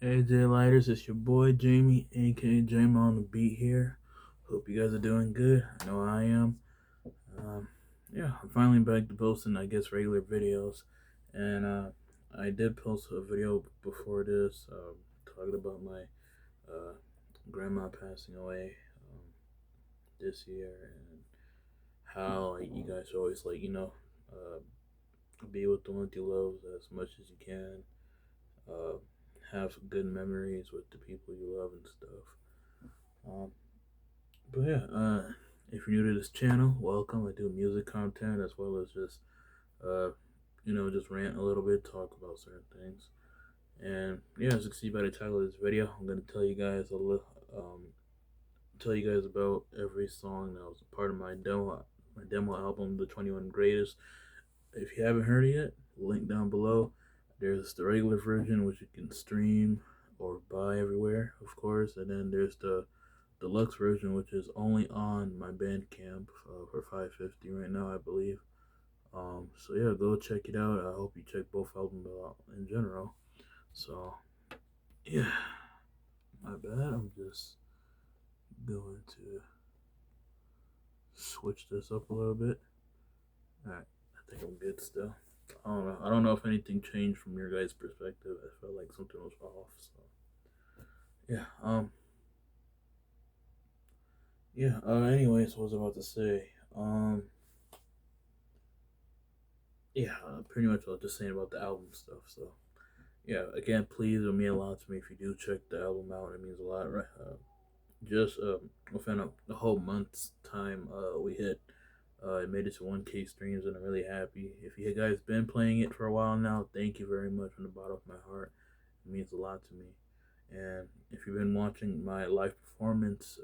Hey Lighters, it's your boy Jamie, aka Jamie on the beat here. Hope you guys are doing good. I know I am. Um, yeah, I'm finally back to posting, I guess, regular videos. And I did post a video before this, talking about my uh, grandma passing away this year and how you guys always, uh, be with the ones you love as much as you can. Uh, have good memories with the people you love and stuff. Um, But yeah, if you're new to this channel, welcome. I do music content as well as just, uh, just rant a little bit, talk about certain things. And yeah, as you can see by the title of this video, I'm gonna tell you guys tell you guys about every song that was a part of my demo album, The 21 Greatest. If you haven't heard it yet, link down below. There's the regular version, which you can stream or buy everywhere, of course, and then there's the deluxe version, which is only on my Bandcamp for 550 right now, I believe. So yeah, go check it out. I hope you check both albums out in general. So yeah, my bad. I'm just going to switch this up a little bit. All right, I think I'm good still. I don't know. I don't know if anything changed from your guys' perspective. I felt like something was off. So yeah. Yeah. Anyways, what was I about to say? Yeah. Pretty much what I was just saying about the album stuff. So yeah, again, please, it would mean a lot to me if you do check the album out. It means a lot, right? Just within a whole month's time, we hit. It made it to 1K streams, and I'm really happy. If you guys been playing it for a while now, thank you very much from the bottom of my heart. It means a lot to me. And if you've been watching my live performance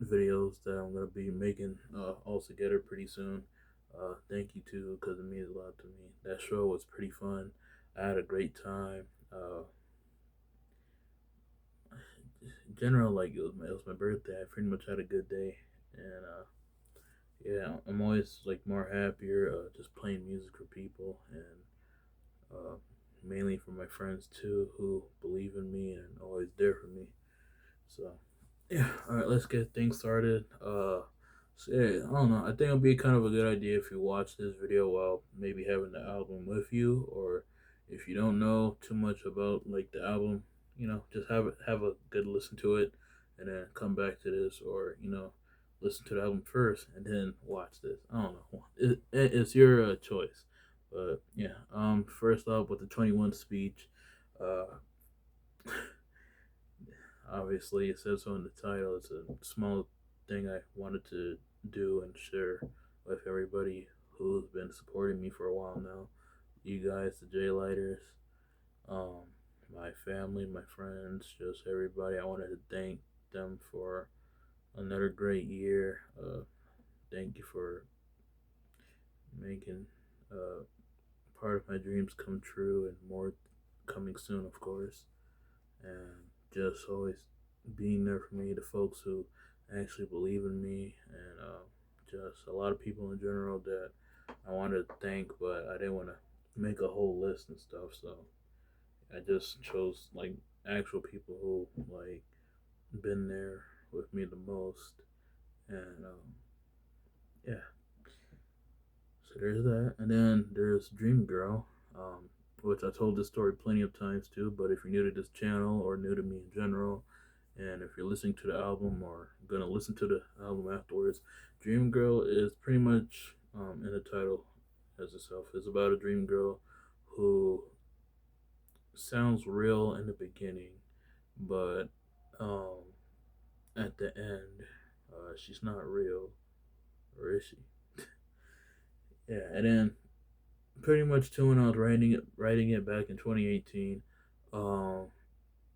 videos that I'm gonna be making all together pretty soon, thank you too, because it means a lot to me. That show was pretty fun. I had a great time. In general, like it was my birthday. I pretty much had a good day, and yeah, I'm always like more happier just playing music for people, and uh, mainly for my friends too, who believe in me and always there for me. So yeah, all right, let's get things started. So yeah, I don't know. I think it'll be kind of a good idea if you watch this video while maybe having the album with you, or if you don't know too much about like the album, just have a good listen to it, and then come back to this, or listen to the album first and then watch this. I don't know. It's your choice, but yeah. First off with the 21 speech, uh, obviously, it says so in the title. It's a small thing I wanted to do and share with everybody who's been supporting me for a while now. You guys, the J Lighters, um, my family, my friends, just everybody. I wanted to thank them for another great year. Thank you for making part of my dreams come true and more coming soon, of course. And just always being there for me, the folks who actually believe in me, and just a lot of people in general that I wanted to thank, but I didn't want to make a whole list and stuff. So I just chose like actual people who like been there with me the most, and yeah. So there's that, and then there's Dream Girl, which I told this story plenty of times too. But if you're new to this channel or new to me in general, and if you're listening to the album or gonna listen to the album afterwards, Dream Girl is pretty much in the title as itself. It's about a dream girl who sounds real in the beginning, but um, at the end, she's not real, or is she? Yeah, and then pretty much too when I was writing it back in 2018, um,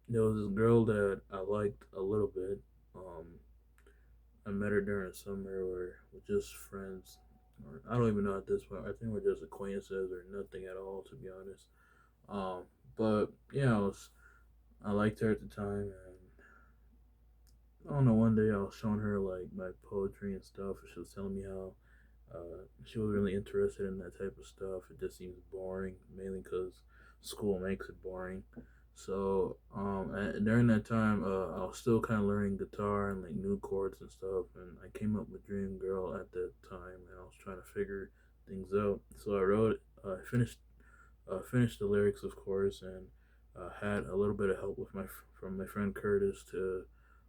there was this girl that I liked a little bit. Um, I met her during the summer. We're just friends. I don't even know at this point. I think we're just acquaintances or nothing at all, to be honest. Um, but yeah, I liked her at the time, and I don't know. One day I was showing her like my poetry and stuff, and she was telling me how she was really interested in that type of stuff. It just seems boring, mainly because school makes it boring. So during that time, I was still kind of learning guitar and like new chords and stuff, and I came up with Dream Girl at that time, and I was trying to figure things out. So I wrote, finished the lyrics, of course, and had a little bit of help with from my friend Curtis to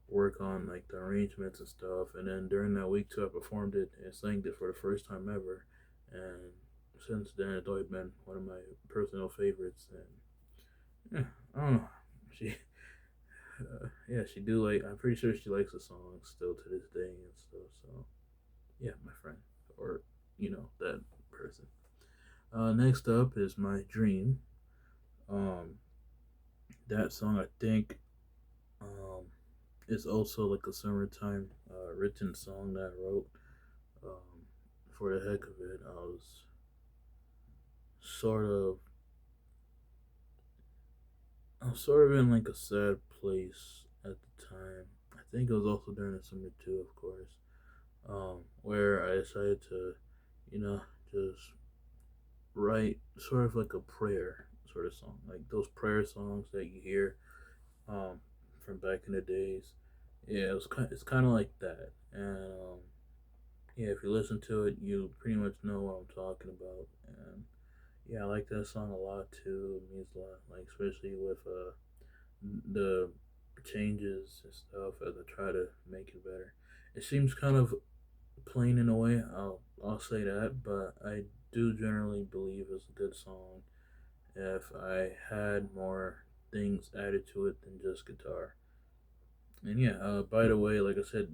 work on like the arrangements and stuff. And then during that week too, I performed it and sang it for the first time ever. And since then, it's always been one of my personal favorites. And yeah, I don't know. She, yeah, she do like. I'm pretty sure she likes the song still to this day and stuff. So yeah, my friend, or that person. Next up is My Dream. Um, that song I think um, is also like a summertime written song that I wrote. Um, for the heck of it, sort of I was sort of in like a sad place at the time. I think it was also during the summer too, of course, where I decided to, you know, just write sort of like a prayer sort of song, like those prayer songs that you hear um, from back in the days. Yeah, it's kind of like that, and yeah, if you listen to it, you pretty much know what I'm talking about. And yeah, I like that song a lot too. It means a lot, like especially with the changes and stuff as I try to make it better. It seems kind of plain in a way. I'll say that, but I do generally believe it's a good song if I had more things added to it than just guitar. And yeah, by the way, like I said,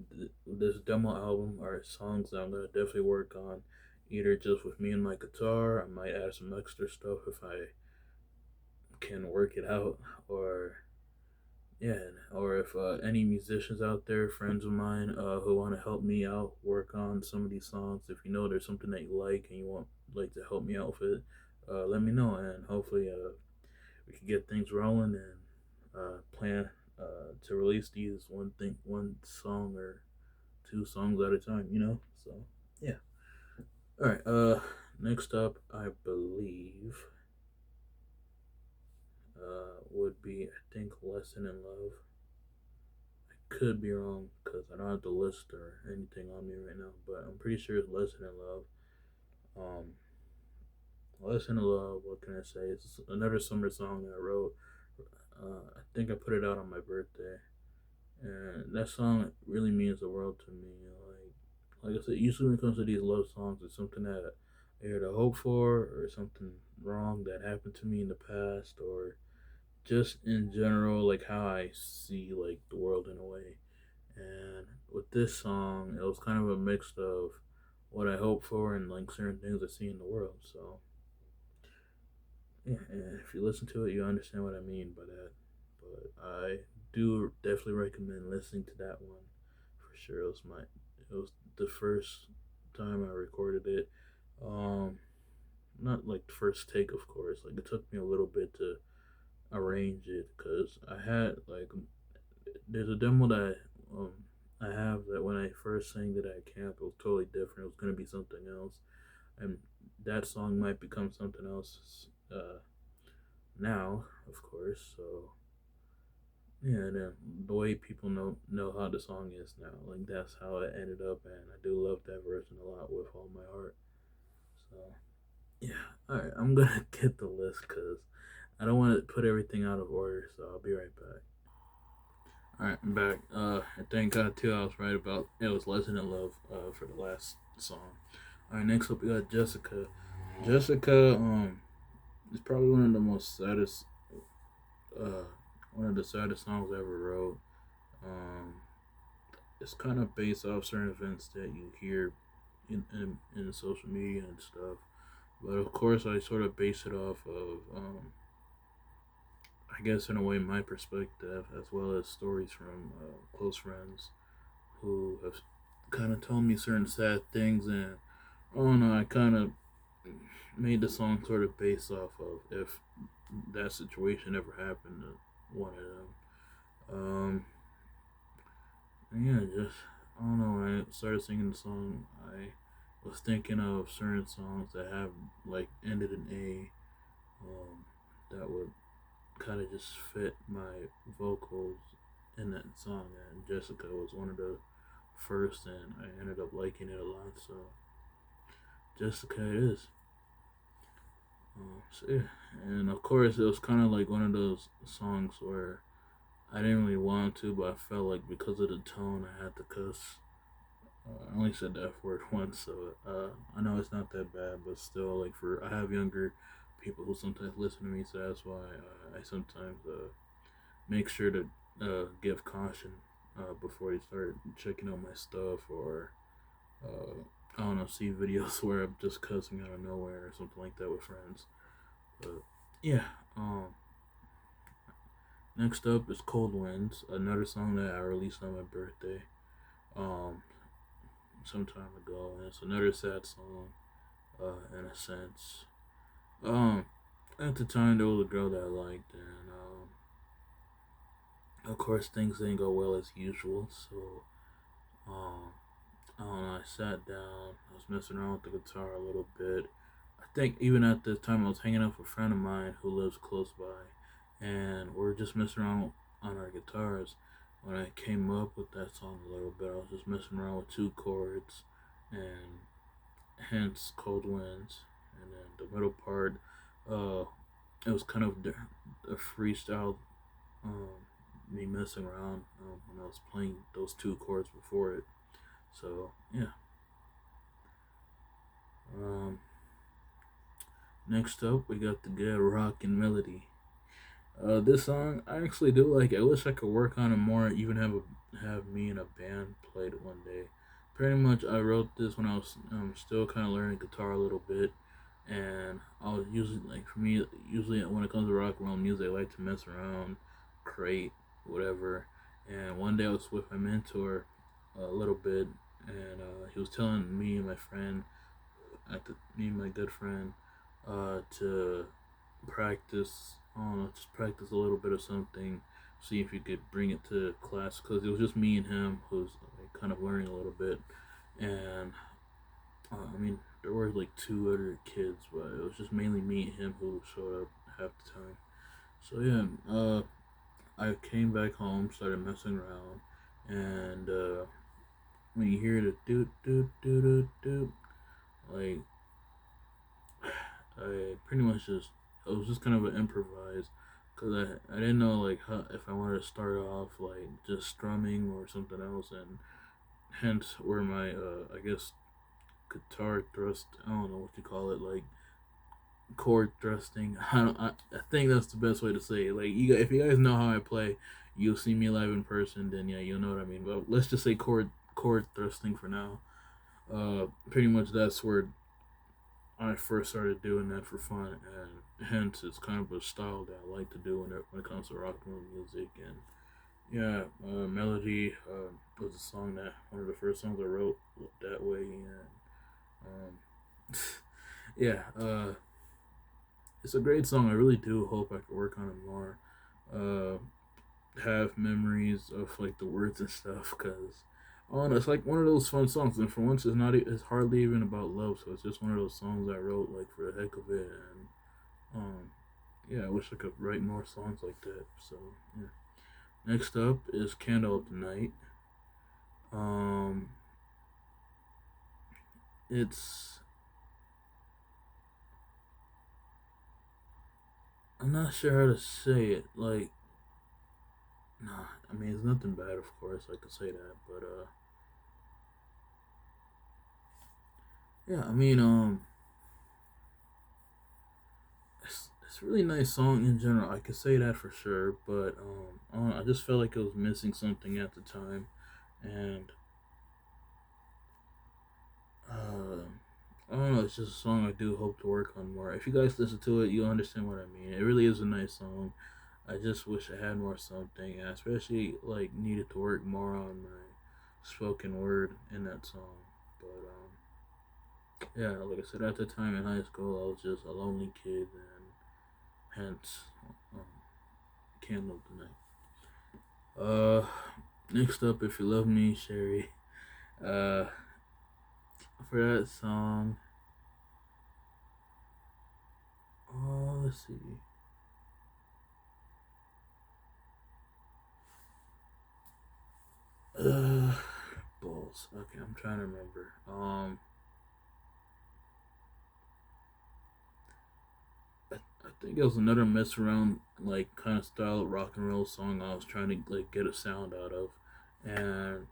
this demo album are songs that I'm gonna definitely work on, either just with me and my guitar. I might add some extra stuff if I can work it out, or yeah, or if any musicians out there, friends of mine, who want to help me out work on some of these songs, if you know there's something that you like and you want like to help me out with it, let me know, and hopefully we can get things rolling and plan to release these one song or two songs at a time. So yeah. All right. Next up, I believe would be I think Lesson in Love. Could be wrong because I don't have the list or anything on me right now, but I'm pretty sure it's Lesson in Love. Um, Lesson in Love. What can I say? It's another summer song that I wrote. I think I put it out on my birthday, and that song really means the world to me. Like I said, usually when it comes to these love songs, it's something that I either hope for or something wrong that happened to me in the past, or just in general, like how I see like the world in a way. And with this song, it was kind of a mix of what I hope for and like certain things I see in the world. So yeah, and if you listen to it, you understand what I mean by that. But I do definitely recommend listening to that one for sure. It was the first time I recorded it. Um, Not like the first take, of course. Like it took me a little bit to arrange it because I had like there's a demo that um I have that when I first sang it at camp, it was totally different. It was gonna be something else, and that song might become something else now, of course. So yeah, and then the way people know how the song is now, like that's how it ended up, and I do love that version a lot with all my heart. So yeah, all right, I'm gonna get the list because I don't want to put everything out of order. So I'll be right back. All right, I'm back. And thank God too, I was right about it was Lesson in Love for the last song. All right, next up we got Jessica. Jessica is probably uh one of the saddest songs I ever wrote. Um, it's kind of based off certain events that you hear in social media and stuff. But of course, I sort of base it off of I guess in a way my perspective as well as stories from close friends who have kind of told me certain sad things, and oh no, I kind of made the song sort of based off of if that situation ever happened to one of them. Um, and yeah, just I don't know. When I started singing the song, I was thinking of certain songs that have like ended in A, that would kind of just fit my vocals in that song. And Jessica was one of the first, and I ended up liking it a lot. So Jessica it is. So yeah, and of course it was kind of like one of those songs where I didn't really want to, but I felt like because of the tone I had to cuss. I only said the F word once, so I know it's not that bad, but still, like for I have younger people who sometimes listen to me, so that's why I sometimes make sure to give caution before you start checking out my stuff or I don't know, see videos where I'm just cussing out of nowhere or something like that with friends. But yeah, next up is Cold Winds, another song that I released on my birthday. Um, some time ago, and it's another sad song, in a sense. Um, at the time, there was a girl that I liked, and of course, things didn't go well as usual. So, um, I don't know. I sat down. I was messing around with the guitar a little bit. I think even at this time, I was hanging out with a friend of mine who lives close by, and we were just messing around on our guitars. When I came up with that song a little bit, I was just messing around with two chords, and hence Cold Winds. And then the middle part, uh, it was kind of a freestyle, um, me messing around when I was playing those two chords before it. So yeah. Um, Next up, we got the good rockin' melody. This song I actually do like. I wish I could work on it more. Even have me and a band played it one day. Pretty much, I wrote this when I was still kind of learning guitar a little bit, and I was usually like for me usually when it comes to rock and roll music, I like to mess around, create whatever. And one day I was with my mentor a little bit, and he was telling me and my friend me and my good friend to practice. I don't know, just practice a little bit of something. See if you could bring it to class because it was just me and him who's like, kind of learning a little bit, and I mean there were like two other kids, but it was just mainly me and him who showed up half the time. So yeah, I came back home, started messing around, and when you hear the doot doot doot doot doot, like I pretty much just it was just kind of an improvise because I didn't know like how, if I wanted to start off like just strumming or something else, and hence where my I guess guitar thrust, I don't know what you call it, like chord thrusting. I think that's the best way to say it. Like if you guys know how I play, you'll see me live in person, then yeah, you'll know what I mean. But let's just say chord thrusting for now. Pretty much that's where I first started doing that for fun, and hence it's kind of a style that I like to do when it comes to rock and roll music. And yeah, Melody was a song that one of the first songs I wrote that way, and um, yeah, it's a great song. I really do hope I could work on it more. Uh, have memories of like the words and stuff, because oh, it's like one of those fun songs, and for once, it's hardly even about love. So it's just one of those songs I wrote like for the heck of it, and um, yeah, I wish I could write more songs like that. So yeah. Next up is Candle of the Night. Um, it's I'm not sure how to say it. Like, nah, I mean it's nothing bad, of course. I could say that, but yeah, I mean it's a really nice song in general. I could say that for sure, but I just felt like it was missing something at the time, and uh, I don't know. It's just a song I do hope to work on more. If you guys listen to it, you'll understand what I mean. It really is a nice song. I just wish I had more something, and especially like needed to work more on my spoken word in that song. But yeah, like I said, at the time in high school, I was just a lonely kid, and hence um, Candle Tonight. Next up, If You Love Me, Sherry. Uh, for that song, oh, let's see. Uh, balls. Okay, I'm trying to remember. I think it was another mess around, like kind of style of rock and roll song I was trying to like get a sound out of, and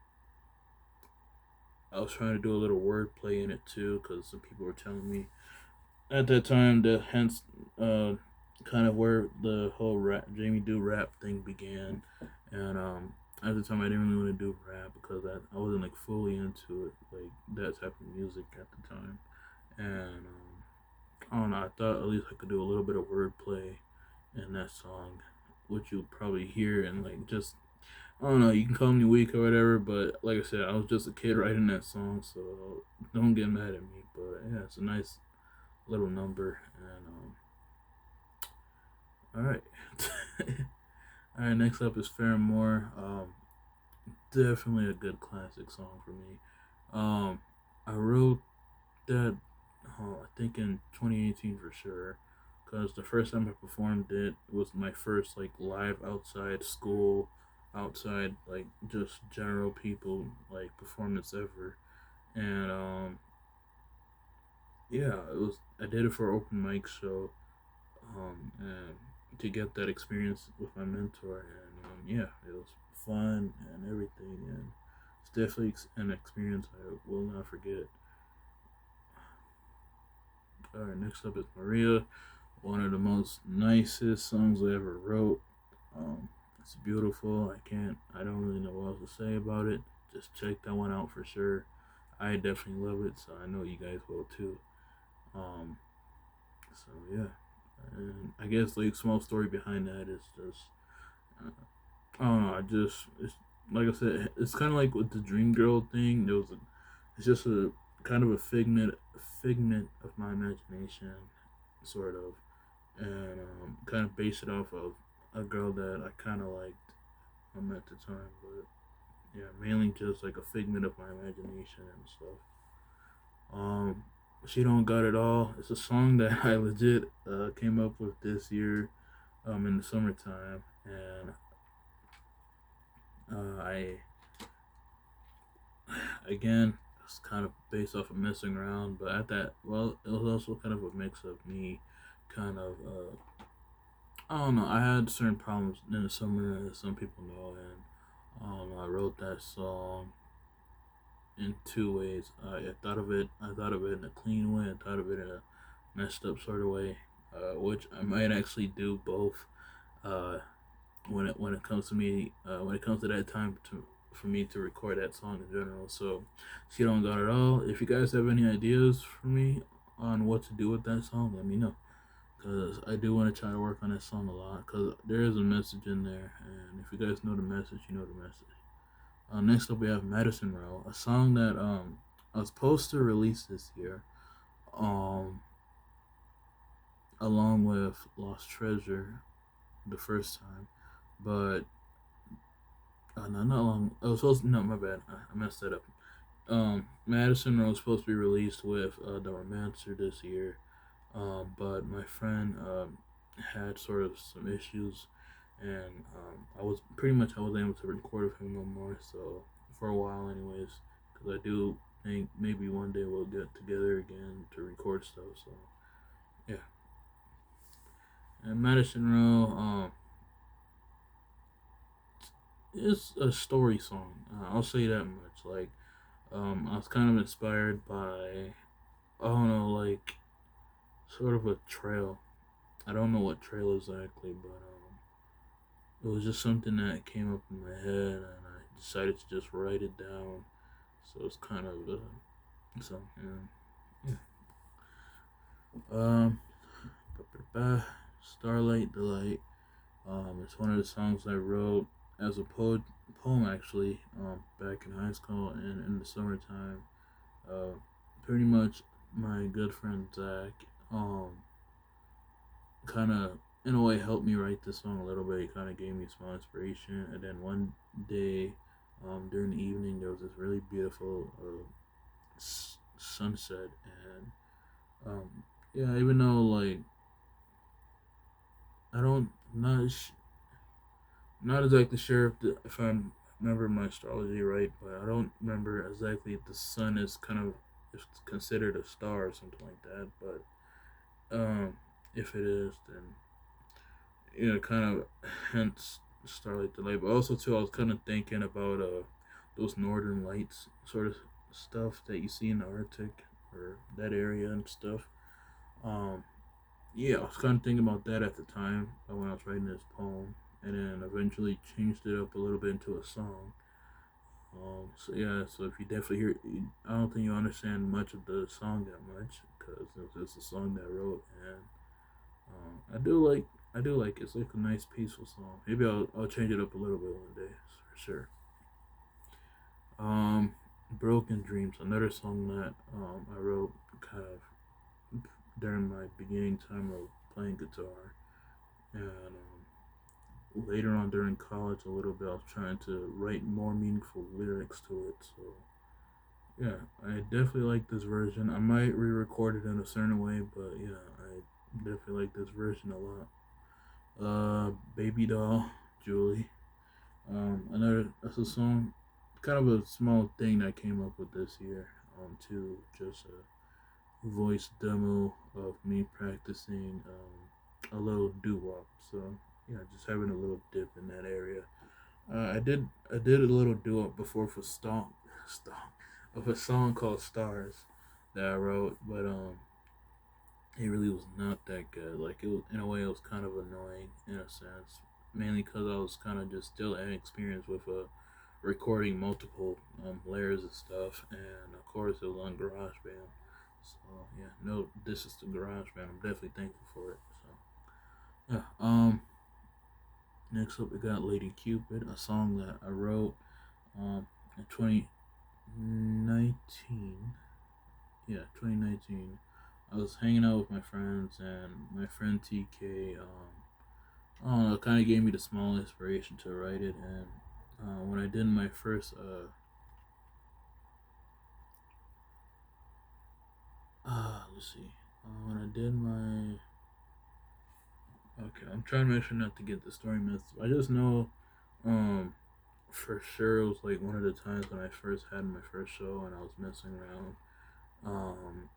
I was trying to do a little wordplay in it too, because some people were telling me at that time that hence kind of where the whole rap Jamie Do rap thing began, and at the time I didn't really want to do rap because I wasn't like fully into it, like that type of music at the time, and I don't know, I thought at least I could do a little bit of wordplay in that song, which you'll probably hear and like just I don't know, you can call me weak or whatever, but like I said, I was just a kid writing that song, so don't get mad at me. But yeah, it's a nice little number, and all right, all right. Next up is Fair More. Definitely a good classic song for me. Um, I wrote that, I think in 2018 for sure, because the first time I performed it was my first like live outside school, outside like just general people like performance ever, and yeah, it was. I did it for an open mic show, and to get that experience with my mentor, and yeah, it was fun and everything, and it's definitely an experience I will not forget. All right, next up is Maria, one of the most nicest songs I ever wrote. It's beautiful. I don't really know what else to say about it. Just check that one out for sure. I definitely love it, so I know you guys will too. Um, so yeah, and I guess like small story behind that is just uh, I don't know. I just it's like I said, it's kind of like with the Dream Girl thing. It's just a kind of a figment of my imagination, sort of, and kind of base it off of a girl that I kind of liked at the time, but yeah, mainly just like a figment of my imagination and stuff. Um, she don't got it all. It's a song that I legit came up with this year, in the summertime, and I again it's kind of based off of messing around, but at that, well, it was also kind of a mix of me, kind of I don't know. I had certain problems in the summer, as some people know, and I wrote that song in two ways. I thought of it in a clean way. I thought of it in a messed up sort of way, which I might actually do both. Uh, when it comes to me, when it comes to that time for me to record that song in general. So, she don't got it all. If you guys have any ideas for me on what to do with that song, let me know. Because I do want to try to work on that song a lot. Because there is a message in there, and if you guys know the message, you know the message. Next up, we have Madison Row, a song that I was supposed to release this year, um, along with Lost Treasure the first time, but no, not long. I was supposed to, no, my bad. I messed that up. Madison Row was supposed to be released with the Romancer this year, but my friend had sort of some issues, and I wasn't able to record with him no more. So for a while, anyways, because I do think maybe one day we'll get together again to record stuff. So yeah, and Madison Row is a story song. I'll say that much. Like I was kind of inspired by I don't know, like sort of a trail. I don't know what trail exactly, but it was just something that came up in my head, and I decided to just write it down. So it's kind of so yeah. Um, Starlight Delight. It's one of the songs I wrote as a poem actually, back in high school and in the summertime. Uh, Pretty much my good friend Zach, kind of in a way helped me write this song a little bit. He kind of gave me small inspiration, and then one day, during the evening, there was this really beautiful sunset, and yeah, even though like I don't not exactly sure if I'm remember my astrology right, but I don't remember exactly if the sun is kind of is considered a star or something like that. But if it is, then kind of hence Starlight Delight. But also too, I was kind of thinking about those northern lights sort of stuff that you see in the Arctic or that area and stuff. Um, yeah, I was kind of thinking about that at the time when I was writing this poem, and then eventually changed it up a little bit into a song. So yeah, so if you definitely hear, I don't think you understand much of the song that much because it was just a song that I wrote, and I do like it. It's like a nice peaceful song. Maybe I'll change it up a little bit one day for sure. Um, Broken Dreams, another song that I wrote kind of during my beginning time of playing guitar, and later on during college a little bit, I was trying to write more meaningful lyrics to it. So yeah, I definitely like this version. I might re-record it in a certain way, but yeah, I definitely like this version a lot. Baby Doll, Julie. Another that's a song, kind of a small thing that I came up with this year. To just a voice demo of me practicing a little doo wop. So yeah, just having a little dip in that area. I did a little doo wop before for Stomp of a song called Stars that I wrote, but it really was not that good. Like it was, in a way, it was kind of annoying in a sense, mainly because I was kind of just still inexperienced with recording multiple layers of stuff, and of course it was on GarageBand. So yeah, no, this is the GarageBand. I'm definitely thankful for it. So yeah. Next up we got Lady Cupid, a song that I wrote in 2019. Yeah, 2019. I was hanging out with my friends, and my friend TK, I don't know, kind of gave me the small inspiration to write it. And when I did my first, let's see, when I did my, okay, I'm trying to make sure not to get the story mixed up. I just know, um, for sure it was like one of the times when I first had my first show and I was messing around. Um,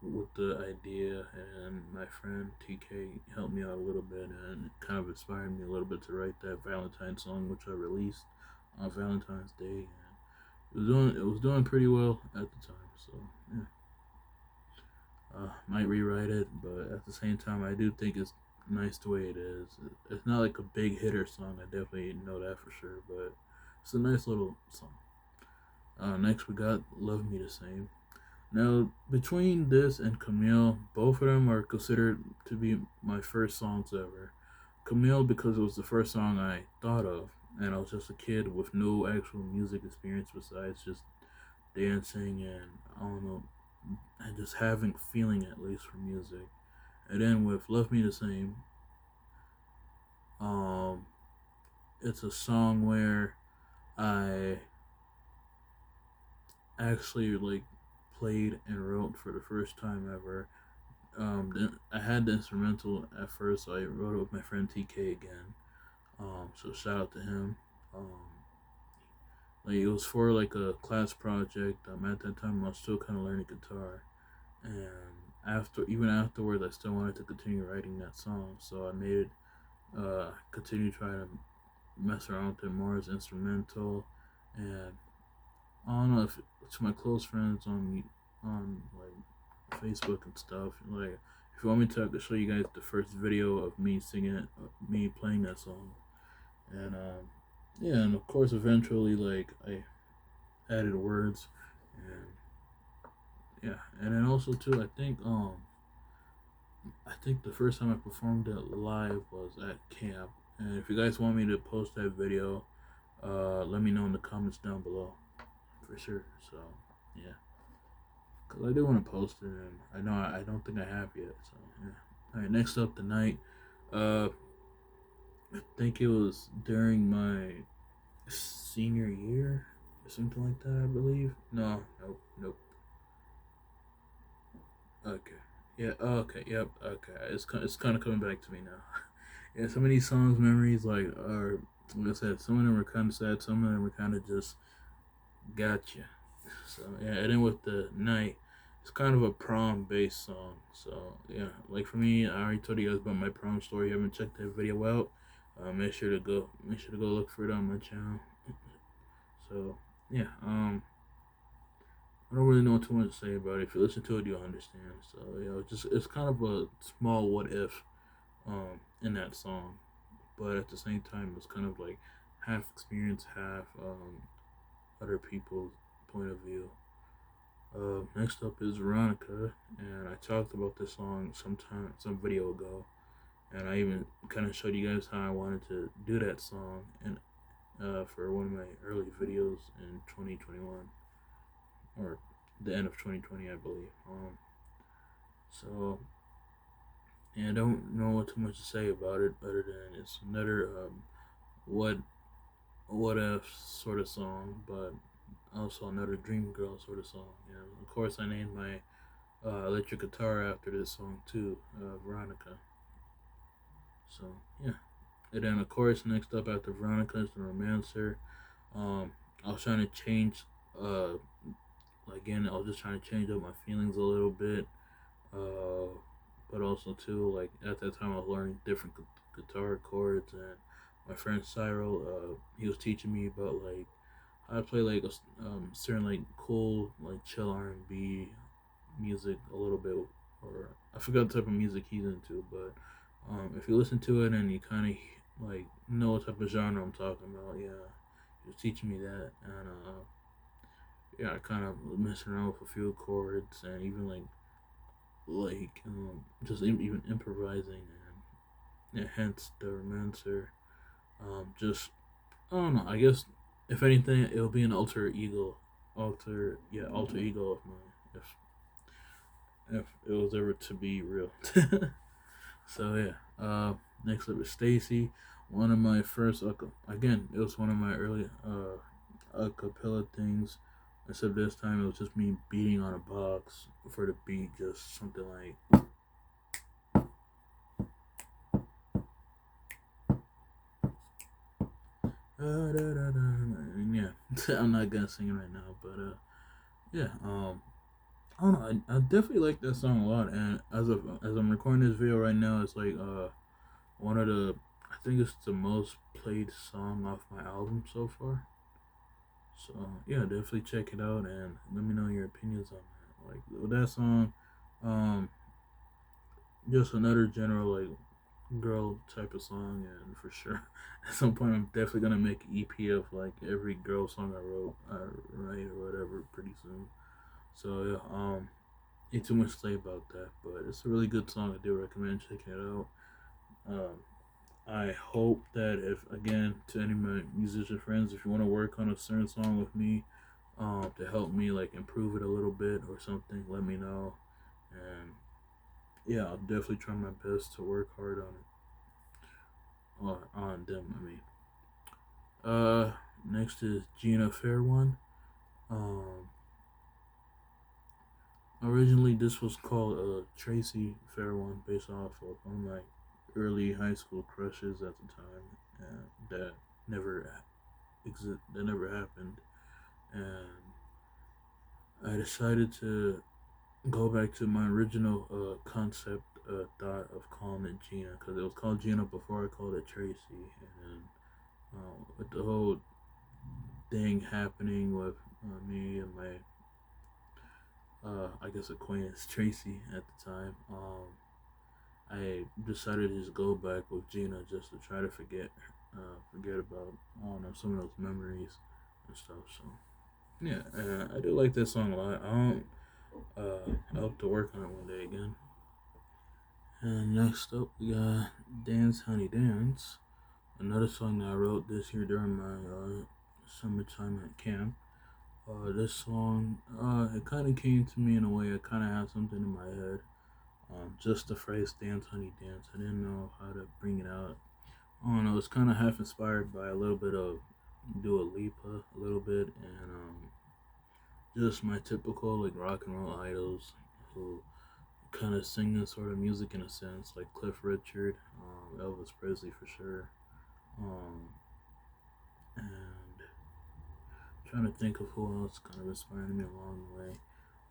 with the idea, and my friend TK helped me out a little bit and it kind of inspired me a little bit to write that Valentine song, which I released on Valentine's Day. And it was doing pretty well at the time. So yeah, might rewrite it, but at the same time, I do think it's nice the way it is. It's not like a big hitter song. I definitely know that for sure, but it's a nice little song. Next, we got "Love Me the Same." Now, between this and Camille, both of them are considered to be my first songs ever. Camille, because it was the first song I thought of, and I was just a kid with no actual music experience besides just dancing and, I don't know, and just having feeling at least for music. And then with Love Me the Same, um, it's a song where I actually like played and wrote for the first time ever. I had the instrumental at first, so I wrote it with my friend TK again. So shout out to him. Um, like it was for like a class project. At that time, I was still kind of learning guitar, and even afterwards, I still wanted to continue writing that song. So I made it. Continue trying to mess around with it more as instrumental, and I don't know if to my close friends on like Facebook and stuff. Like, if you want me to, I can show you guys the first video of me singing it, me playing that song, and yeah, and of course, eventually, like I added words, and yeah, and then also too, I think the first time I performed it live was at camp, and if you guys want me to post that video, let me know in the comments down below, for sure. So yeah. Cause I do want to post it, and I know I don't think I have yet. So yeah. All right, next up tonight. Uh, I think it was during my senior year or something like that. I believe. No, nope, nope. Okay. Yeah. Okay. Yep. Okay. It's kind of coming back to me now. Yeah. Some of these songs, memories, like are like I said, some of them are kind of sad, some of them are kind of just gotcha. So yeah, and then with the night, it's kind of a prom based song. So yeah, like for me, I already told you guys about my prom story. If you haven't checked that video out, make sure to go look for it on my channel. So yeah, I don't really know too much to say about it. If you listen to it, you'll understand. So yeah, it's kind of a small what if in that song, but at the same time, it's kind of like half experience, half other people's point of view. Next up is Veronica, and I talked about this song some video ago, and I even kind of showed you guys how I wanted to do that song, and for one of my early videos in 2021 or the end of 2020, I believe. So yeah, I don't know too much to say about it other than it's another what what if sort of song, but also another Dream Girl sort of song. And of course, I named my electric guitar after this song too, Veronica. So yeah, and then of course next up after Veronica is the Romancer. I was trying to change. Again, I was just trying to change up my feelings a little bit. Uh, but also too, like at that time, I was learning different guitar chords, and my friend Cyril, he was teaching me about like how to play like a certain like cool like chill R&B music a little bit, or I forgot the type of music he's into, but if you listen to it and you kind of like know what type of genre I'm talking about, yeah, he was teaching me that, and yeah, I kind of messing around with a few chords and even just even improvising, and yeah, hence the Romancer. Just I don't know. I guess if anything, it'll be an alter ego of mine if it was ever to be real. So yeah. Next up is Stacy. One of my first again, it was one of my early acapella things. Except this time it was just me beating on a box for the beat, just something like and yeah. I'm not gonna sing it right now, but yeah. I don't know. I definitely like that song a lot, and as I'm recording this video right now, it's like one of the I think it's the most played song off my album so far. So yeah, definitely check it out and let me know your opinions on that. Like with that song, um, just another general like girl type of song, and for sure, at some point I'm definitely gonna make an EP of like every girl song I write or whatever pretty soon. So yeah, ain't too much to say about that, but it's a really good song. I do recommend checking it out. Um, I hope that if again to any of my musician friends, if you want to work on a certain song with me, to help me like improve it a little bit or something, let me know. And yeah, I'll definitely try my best to work hard on it or on them. I mean, next is Gina Fair one. Um, Originally this was called Tracy Fair one, based off of one of my early high school crushes at the time, and that never that never happened, and I decided to go back to my original concept thought of calling it Gina, because it was called Gina before I called it Tracy, and then with the whole thing happening with me and my I guess acquaintance Tracy at the time, I decided to just go back with Gina just to try to forget about I don't know some of those memories and stuff. So yeah, I do like that song a lot. I hope to work on it one day again. And next up, we got Dance Honey Dance, another song that I wrote this year during my summertime at camp. This song, it kind of came to me in a way. I kind of had something in my head. Just the phrase "Dance Honey Dance." I didn't know how to bring it out. I don't know. It's kind of half inspired by a little bit of Dua Lipa, a little bit, and just my typical like rock and roll idols who kind of sing this sort of music in a sense, like Cliff Richard, Elvis Presley for sure. Um, and trying to think of who else kind of inspired me along the way.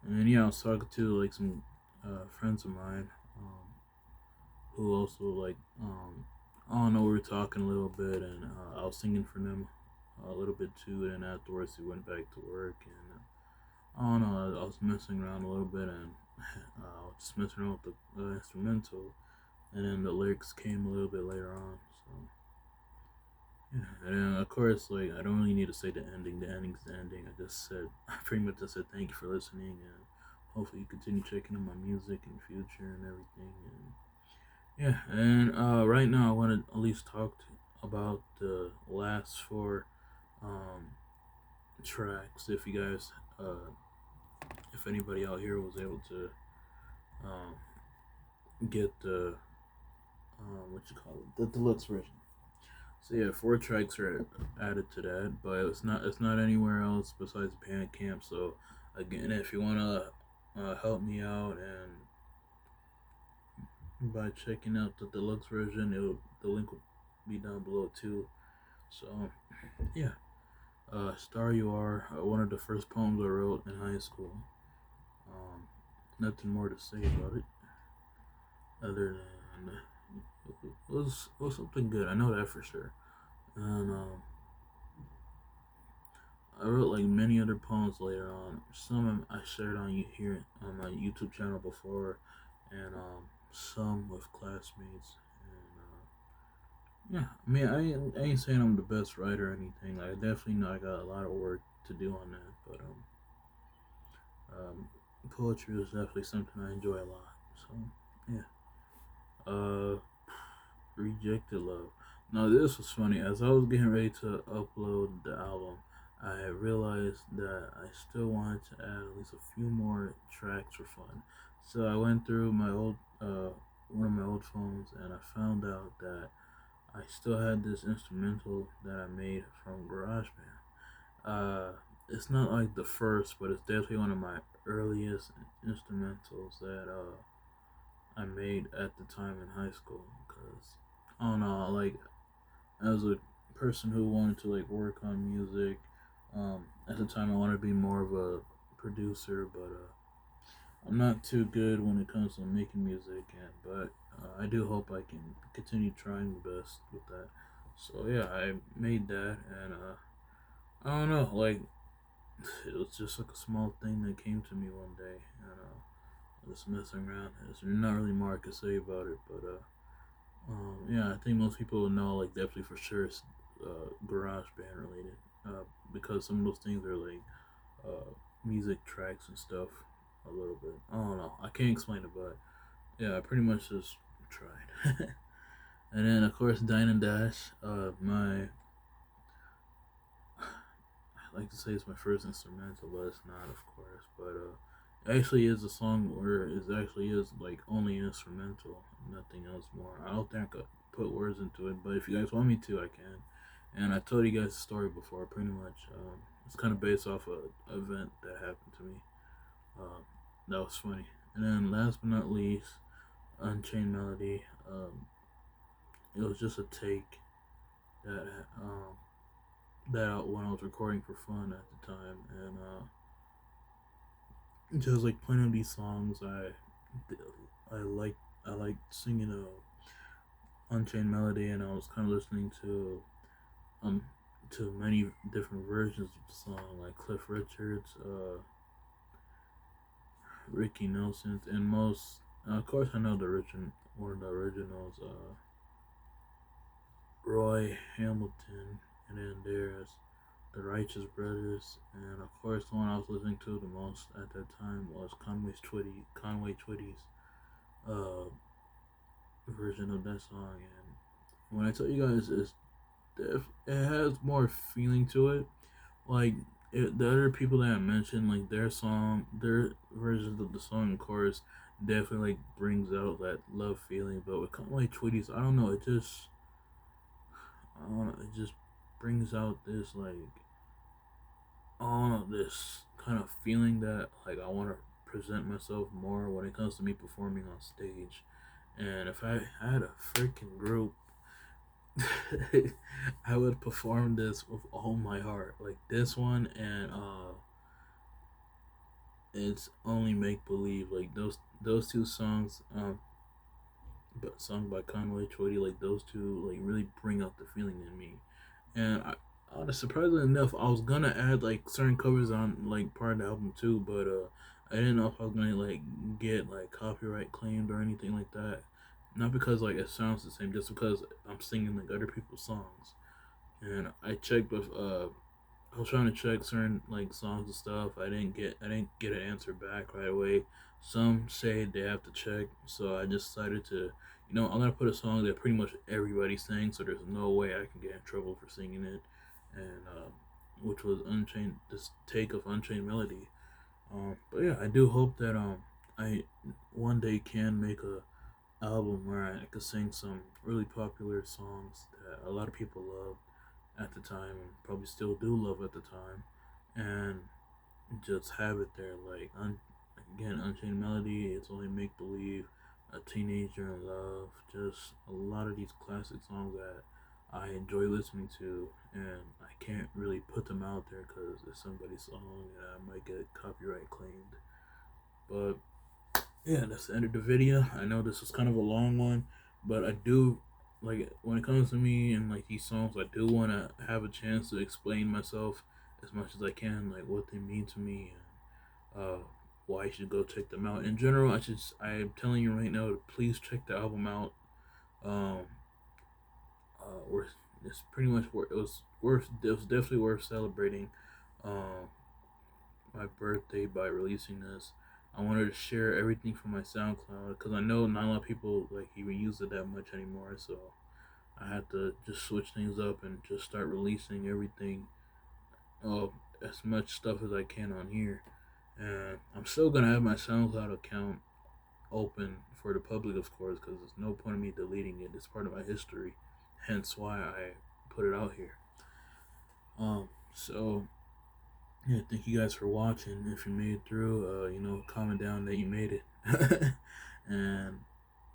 And yeah, I was talking to like some friends of mine who also like I don't know, we were talking a little bit, and I was singing for them a little bit too. And afterwards, we went back to work, and I don't know, I was messing around a little bit, and I was just messing around with the instrumental, and then the lyrics came a little bit later on. So yeah, and then of course, like I don't really need to say the ending. The ending's the ending. I just said, I pretty much just said thank you for listening, and hopefully you continue checking out my music in the future and everything. And yeah, and right now I want to at least talk about the last four um, tracks. If you guys, if anybody out here was able to um, get the what you call it, the deluxe version. So yeah, four tracks are added to that, but it's not anywhere else besides Bandcamp. So again, if you wanna help me out and by checking out the deluxe version, the link will be down below too. So yeah, Star You Are, one of the first poems I wrote in high school. Um, Nothing more to say about it other than it was something good. I know that for sure. And I wrote like many other poems later on. Some I shared on you here on my YouTube channel before, and some with classmates. And yeah, I mean, I ain't saying I'm the best writer or anything. Like, I definitely know I got a lot of work to do on that, but poetry is definitely something I enjoy a lot. So yeah. Rejected Love. Now this was funny. As I was getting ready to upload the album, I realized that I still wanted to add at least a few more tracks for fun. So I went through my old one of my old phones, and I found out that I still had this instrumental that I made from GarageBand. It's not like the first, but it's definitely one of my earliest instrumentals that I made at the time in high school. Cause I don't know, like as a person who wanted to like work on music, at the time I wanted to be more of a producer, but I'm not too good when it comes to making music, and but I do hope I can continue trying the best with that. So yeah, I made that, and I don't know, like it was just like a small thing that came to me one day, and just messing around. There's not really more I could say about it, but yeah, I think most people will know, like definitely for sure, it's garage band related, because some of those things are like music tracks and stuff. A little bit. I don't know. I can't explain it, but yeah, I pretty much just tried. And then of course, Dinan Dash. My I like to say it's my first instrumental, but it's not, of course. But it actually is a song where it actually is like only instrumental, nothing else more. I don't think I could put words into it, but if you guys want me to, I can. And I told you guys the story before, pretty much. It's kind of based off a event that happened to me. Um, that was funny. And then last but not least, Unchained Melody. It was just a take that when I was recording for fun at the time, and just like playing of these songs, I like I like singing a Unchained Melody, and I was kind of listening um to many different versions of the song, like Cliff Richards, Ricky Nelson's, and most. Of course, I know the original one of the originals, Roy Hamilton, and then there's the Righteous Brothers, and of course the one I was listening to the most at that time was Conway Twitty's uh, version of that song. And when I tell you guys, it has more feeling to it. Like the other people that I mentioned, like their versions of the song and chorus definitely like brings out that love feeling. But with Conway Twitty's, I don't know, it just brings out this like I don't know, this kind of feeling that like I want to present myself more when it comes to me performing on stage. And if I had a freaking group, I would perform this with all my heart. Like this one and it's only make believe. Like those two songs, but sung by Conway Twitty, like those two like really bring out the feeling in me. And surprisingly enough, I was gonna add like certain covers on like part of the album too, but I didn't know if I was gonna like get like copyright claimed or anything like that. Not because like it sounds the same, just because I'm singing like other people's songs. And I checked with I was trying to check certain like songs and stuff. I didn't get an answer back right away. Some say they have to check, so I just decided to, I'm gonna put a song that pretty much everybody sings, so there's no way I can get in trouble for singing it, and which was Unchained, this take of Unchained Melody. But yeah, I do hope that I one day can make a album where I could sing some really popular songs that a lot of people love at the time and probably still do love at the time, and just have it there. Again, Unchained Melody, It's Only Make Believe, A Teenager in Love, just a lot of these classic songs that I enjoy listening to, and I can't really put them out there because it's somebody's song and I might get copyright claimed. But yeah, that's the end of the video. I know this was kind of a long one, but I do like when it comes to me and like these songs. I do want to have a chance to explain myself as much as I can, like what they mean to me and why you should go check them out. In general, I'm telling you right now, please check the album out. Um, or it's pretty much worth. It was worth. It was definitely worth celebrating. Um, my birthday by releasing this. I wanted to share everything from my SoundCloud because I know not a lot of people like even use it that much anymore. So I had to just switch things up and just start releasing everything, uh, as much stuff as I can on here. And I'm still gonna have my SoundCloud account open for the public, of course, because there's no point in me deleting it. It's part of my history, hence why I put it out here. So yeah, thank you guys for watching. If you made it through, comment down that you made it. And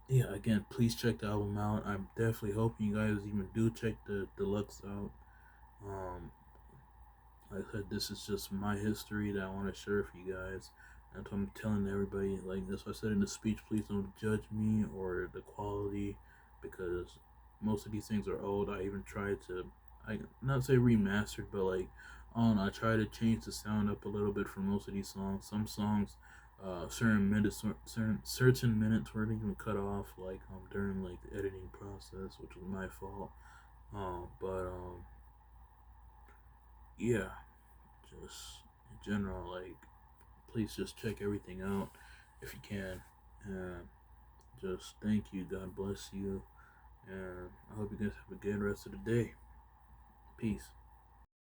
yeah, again, please check the album out. I'm definitely hoping you guys even do check the deluxe out. Um, like I said, this is just my history that I want to share for you guys. And I'm telling everybody, like that's what I said in the speech, please don't judge me or the quality because most of these things are old. I even tried to, I not say remastered, but like, I don't know, I tried to change the sound up a little bit for most of these songs. Some songs, certain minutes were even cut off, like during like the editing process, which was my fault. But yeah, just in general, like please just check everything out if you can. And just thank you. God bless you. And I hope you guys have a good rest of the day. Peace.